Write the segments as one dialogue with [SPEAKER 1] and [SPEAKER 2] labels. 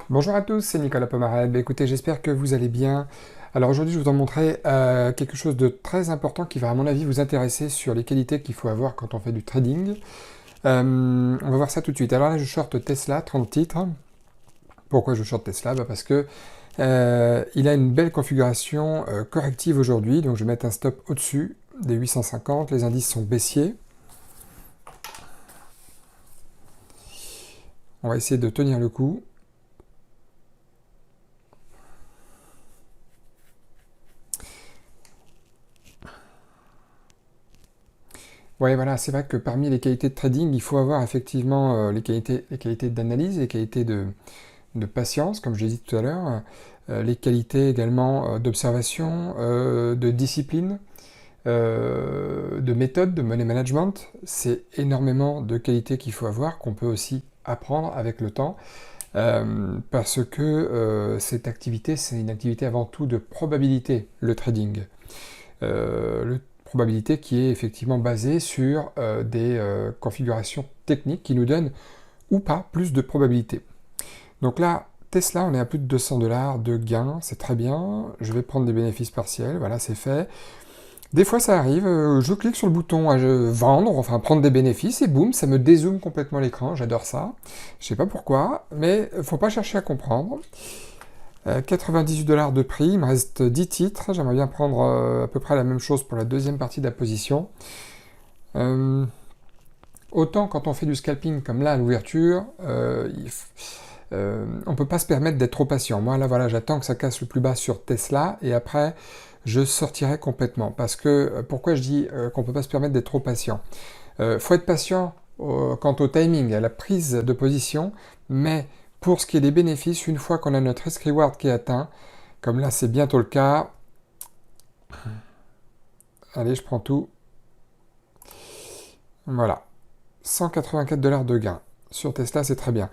[SPEAKER 1] Bonjour à tous, c'est Nicolas Pomarel. Écoutez, j'espère que vous allez bien. Alors aujourd'hui, je vais vous en montrer quelque chose de très important qui va, à mon avis, vous intéresser sur les qualités qu'il faut avoir quand on fait du trading. On va voir ça tout de suite. Alors là, je short Tesla, 30 titres. Pourquoi je short Tesla? Parce que il a une belle configuration corrective aujourd'hui. Donc je vais mettre un stop au-dessus des 850. Les indices sont baissiers. On va essayer de tenir le coup. Ouais, voilà, c'est vrai que parmi les qualités de trading, il faut avoir effectivement les qualités d'analyse, les qualités de patience, comme je l'ai dit tout à l'heure, les qualités également d'observation, de discipline, de méthode, de money management. C'est énormément de qualités qu'il faut avoir, qu'on peut aussi apprendre avec le temps, parce que cette activité, c'est une activité avant tout de probabilité, le trading. Probabilité qui est effectivement basée sur des configurations techniques qui nous donnent ou pas plus de probabilité. Donc là, Tesla, on est à plus de 200 dollars de gain, c'est très bien. Je vais prendre des bénéfices partiels, voilà, c'est fait. Des fois, ça arrive, je clique sur le bouton à vendre, enfin prendre des bénéfices, et boum, ça me dézoome complètement l'écran, j'adore ça. Je sais pas pourquoi, mais faut pas chercher à comprendre. 98 dollars de prix, il me reste 10 titres, j'aimerais bien prendre à peu près la même chose pour la deuxième partie de la position. Autant quand on fait du scalping comme là à l'ouverture, on ne peut pas se permettre d'être trop patient. Moi là voilà, j'attends que ça casse le plus bas sur Tesla et après je sortirai complètement. Parce que pourquoi je dis qu'on ne peut pas se permettre d'être trop patient? Faut être patient quant au timing, à la prise de position, mais pour ce qui est des bénéfices, une fois qu'on a notre risk-reward qui est atteint, comme là c'est bientôt le cas, allez je prends tout, voilà, 184 dollars de gain. Sur Tesla c'est très bien.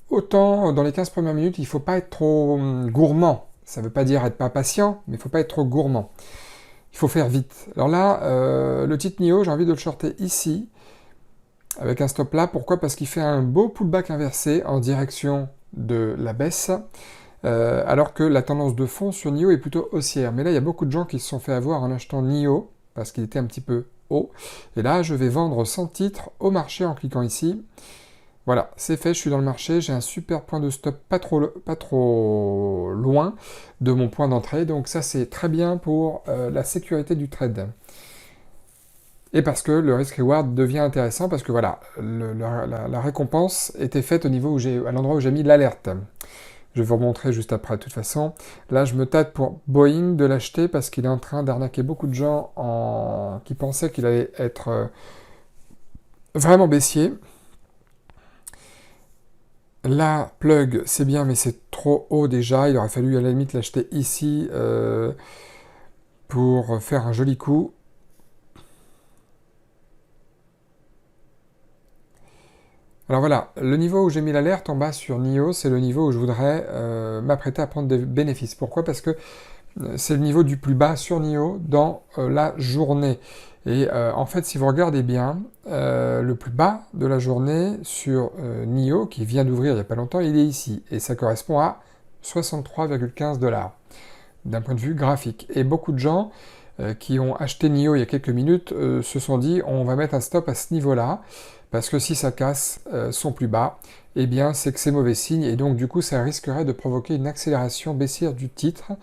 [SPEAKER 1] Autant dans les 15 premières minutes, il ne faut pas être trop gourmand. Ça ne veut pas dire être pas patient, mais il ne faut pas être trop gourmand. Il faut faire vite. Alors là, le titre NIO, j'ai envie de le shorter ici, avec un stop là. Pourquoi? Parce qu'il fait un beau pullback inversé en direction de la baisse, alors que la tendance de fond sur NIO est plutôt haussière. Mais là, il y a beaucoup de gens qui se sont fait avoir en achetant NIO, parce qu'il était un petit peu haut. Et là, je vais vendre 100 titres au marché en cliquant ici. Voilà, c'est fait, je suis dans le marché, j'ai un super point de stop pas trop loin de mon point d'entrée, donc ça c'est très bien pour la sécurité du trade. Et parce que le risk-reward devient intéressant, parce que voilà, la récompense était faite au niveau à l'endroit où j'ai mis l'alerte. Je vais vous remontrer juste après, de toute façon. Là, je me tâte pour Boeing de l'acheter parce qu'il est en train d'arnaquer beaucoup de gens qui pensaient qu'il allait être vraiment baissier. Là, plug, c'est bien, mais c'est trop haut déjà. Il aurait fallu à la limite l'acheter ici pour faire un joli coup. Alors voilà, le niveau où j'ai mis l'alerte en bas sur NIO, c'est le niveau où je voudrais m'apprêter à prendre des bénéfices. Pourquoi? Parce que c'est le niveau du plus bas sur NIO dans la journée. Et en fait, si vous regardez bien, le plus bas de la journée sur NIO, qui vient d'ouvrir il n'y a pas longtemps, il est ici. Et ça correspond à 63,15 dollars d'un point de vue graphique. Et beaucoup de gens qui ont acheté NIO il y a quelques minutes se sont dit on va mettre un stop à ce niveau-là, parce que si ça casse son plus bas, eh bien c'est que c'est mauvais signe, et donc du coup ça risquerait de provoquer une accélération baissière du titre,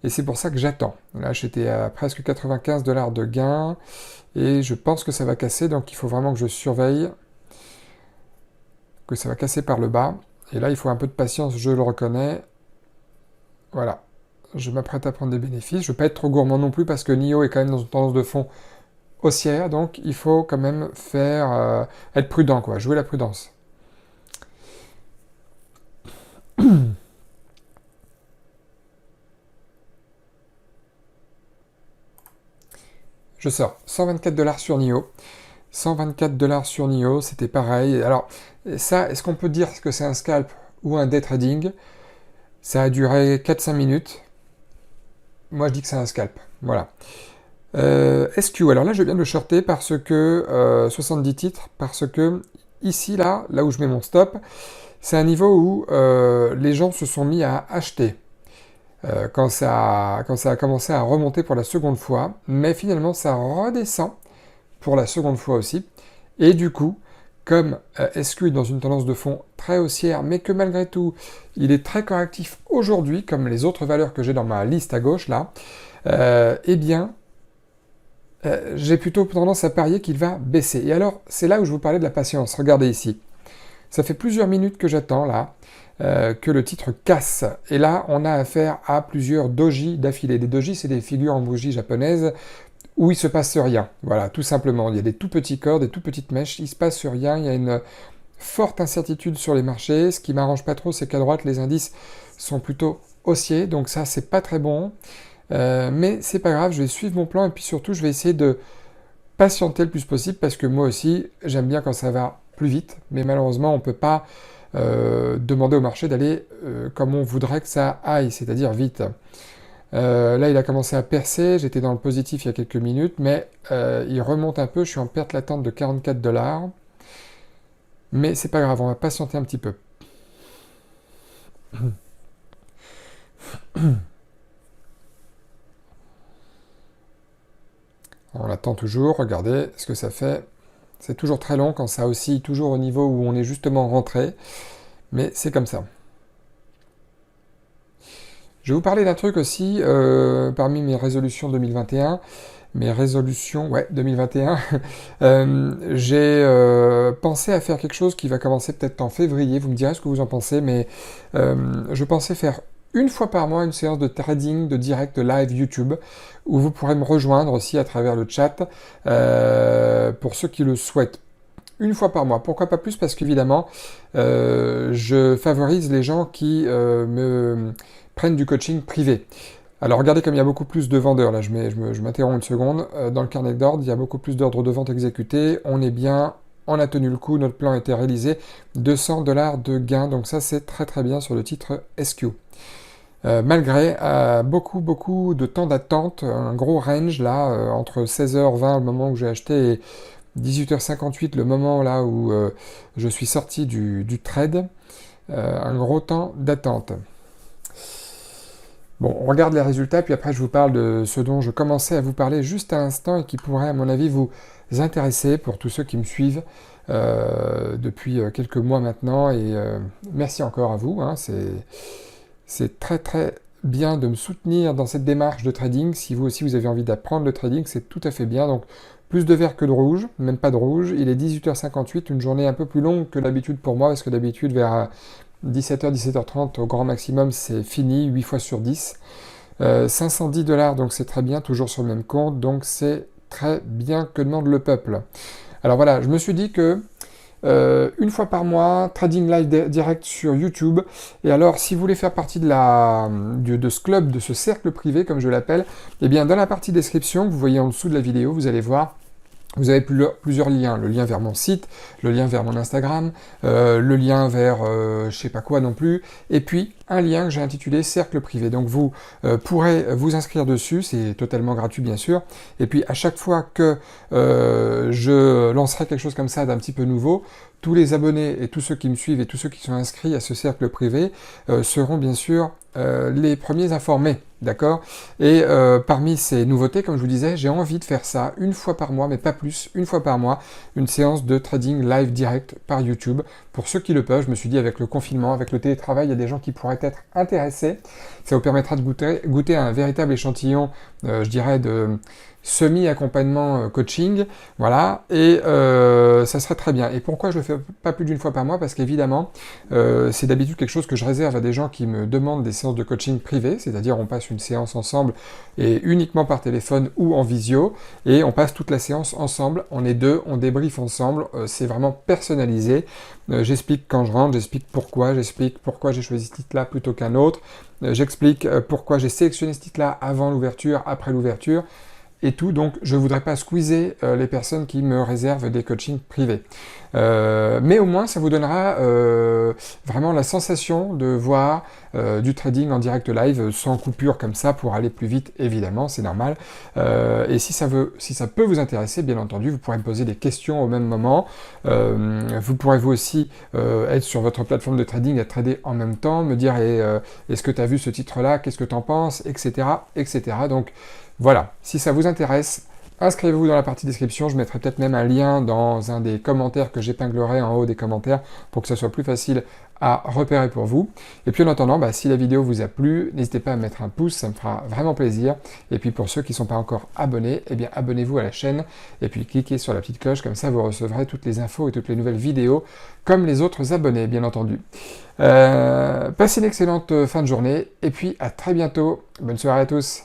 [SPEAKER 1] et c'est pour ça que j'attends. Là j'étais à presque 95 dollars de gain, et je pense que ça va casser, donc il faut vraiment que je surveille que ça va casser par le bas, et là il faut un peu de patience, je le reconnais. Voilà, je m'apprête à prendre des bénéfices. Je ne veux pas être trop gourmand non plus parce que NIO est quand même dans une tendance de fond haussière, donc il faut quand même être prudent, quoi, jouer la prudence. Je sors 124 dollars sur NIO. 124 dollars sur NIO, c'était pareil. Alors, ça, est-ce qu'on peut dire que c'est un scalp ou un day trading? Ça a duré 4-5 minutes. Moi, je dis que c'est un scalp. Voilà. SQ, alors là, je viens de le shorter parce que 70 titres, parce que ici, là où je mets mon stop, c'est un niveau où les gens se sont mis à acheter quand ça a commencé à remonter pour la seconde fois, mais finalement ça redescend pour la seconde fois aussi. Et du coup, comme SQ est dans une tendance de fond très haussière, mais que malgré tout, il est très correctif aujourd'hui, comme les autres valeurs que j'ai dans ma liste à gauche là, eh bien, j'ai plutôt tendance à parier qu'il va baisser. Et alors, c'est là où je vous parlais de la patience. Regardez ici. Ça fait plusieurs minutes que j'attends là, que le titre casse. Et là, on a affaire à plusieurs doji d'affilée. Des doji, c'est des figures en bougie japonaises où il se passe rien. Voilà, tout simplement. Il y a des tout petits corps, des tout petites mèches, il se passe rien, il y a une forte incertitude sur les marchés. Ce qui m'arrange pas trop, c'est qu'à droite, les indices sont plutôt haussiers, donc ça, c'est pas très bon. Mais c'est pas grave, je vais suivre mon plan et puis surtout, je vais essayer de patienter le plus possible parce que moi aussi, j'aime bien quand ça va plus vite, mais malheureusement, on peut pas demander au marché d'aller comme on voudrait que ça aille, c'est-à-dire vite. Là, il a commencé à percer, j'étais dans le positif il y a quelques minutes, mais il remonte un peu, je suis en perte latente de 44 $. Mais c'est pas grave, on va patienter un petit peu. On attend toujours, regardez ce que ça fait. C'est toujours très long quand ça oscille toujours au niveau où on est justement rentré, mais c'est comme ça. Je vais vous parler d'un truc aussi, parmi mes résolutions 2021. Mes résolutions, ouais, 2021. J'ai pensé à faire quelque chose qui va commencer peut-être en février. Vous me direz ce que vous en pensez, mais je pensais faire une fois par mois une séance de trading, de direct live YouTube, où vous pourrez me rejoindre aussi à travers le chat, pour ceux qui le souhaitent. Une fois par mois. Pourquoi pas plus? Parce qu'évidemment, je favorise les gens qui me prennent du coaching privé. Alors regardez comme il y a beaucoup plus de vendeurs, là je m'interromps une seconde, dans le carnet d'ordre, il y a beaucoup plus d'ordres de vente exécutés, on est bien, on a tenu le coup, notre plan a été réalisé, 200 $ de gain, donc ça c'est très très bien sur le titre SQ. Malgré beaucoup de temps d'attente, un gros range là, entre 16h20 le moment où j'ai acheté et 18h58 le moment là où je suis sorti du trade, un gros temps d'attente. Bon, on regarde les résultats, puis après je vous parle de ce dont je commençais à vous parler juste à l'instant et qui pourrait à mon avis vous intéresser pour tous ceux qui me suivent depuis quelques mois maintenant. Et merci encore à vous, hein, c'est très très bien de me soutenir dans cette démarche de trading. Si vous aussi vous avez envie d'apprendre le trading, c'est tout à fait bien. Donc plus de vert que de rouge, même pas de rouge. Il est 18h58, une journée un peu plus longue que d'habitude pour moi, parce que d'habitude vers 17h, 17h30 au grand maximum, c'est fini, 8 fois sur 10. 510 $, donc c'est très bien, toujours sur le même compte, donc c'est très bien que demande le peuple. Alors voilà, je me suis dit que une fois par mois, trading live direct sur YouTube. Et alors, si vous voulez faire partie de ce club, de ce cercle privé, comme je l'appelle, eh bien, dans la partie description, que vous voyez en dessous de la vidéo, vous allez voir, vous avez plusieurs liens. Le lien vers mon site, le lien vers mon Instagram, le lien vers je sais pas quoi non plus, et puis un lien que j'ai intitulé Cercle privé. Donc vous pourrez vous inscrire dessus, c'est totalement gratuit bien sûr, et puis à chaque fois que je lancerai quelque chose comme ça d'un petit peu nouveau, tous les abonnés et tous ceux qui me suivent et tous ceux qui sont inscrits à ce cercle privé seront bien sûr les premiers informés, d'accord? Et parmi ces nouveautés, comme je vous disais, j'ai envie de faire ça une fois par mois, mais pas plus, une fois par mois, une séance de trading live direct par YouTube. Pour ceux qui le peuvent, je me suis dit avec le confinement, avec le télétravail, il y a des gens qui pourraient être intéressés. Ça vous permettra de goûter un véritable échantillon, je dirais, de semi-accompagnement coaching, voilà, et ça serait très bien. Et pourquoi je le fais pas plus d'une fois par mois? Parce qu'évidemment, c'est d'habitude quelque chose que je réserve à des gens qui me demandent des séances de coaching privées, c'est-à-dire on passe une séance ensemble et uniquement par téléphone ou en visio, et on passe toute la séance ensemble, on est deux, on débriefe ensemble, c'est vraiment personnalisé, j'explique quand je rentre, j'explique pourquoi j'ai choisi ce titre-là plutôt qu'un autre, j'explique pourquoi j'ai sélectionné ce titre-là avant l'ouverture, après l'ouverture. et tout, donc je ne voudrais pas squeezer les personnes qui me réservent des coachings privés. Mais au moins, ça vous donnera vraiment la sensation de voir du trading en direct live, sans coupure comme ça, pour aller plus vite, évidemment, c'est normal. Et si ça peut vous intéresser, bien entendu, vous pourrez me poser des questions au même moment. Vous pourrez vous aussi être sur votre plateforme de trading à trader en même temps, me dire est-ce que tu as vu ce titre-là, qu'est-ce que tu en penses, etc., etc. Donc voilà, si ça vous intéresse, inscrivez-vous dans la partie description, je mettrai peut-être même un lien dans un des commentaires que j'épinglerai en haut des commentaires pour que ça soit plus facile à repérer pour vous. Et puis en attendant, si la vidéo vous a plu, n'hésitez pas à mettre un pouce, ça me fera vraiment plaisir. Et puis pour ceux qui ne sont pas encore abonnés, eh bien abonnez-vous à la chaîne et puis cliquez sur la petite cloche, comme ça vous recevrez toutes les infos et toutes les nouvelles vidéos, comme les autres abonnés, bien entendu. Passez une excellente fin de journée et puis à très bientôt. Bonne soirée à tous.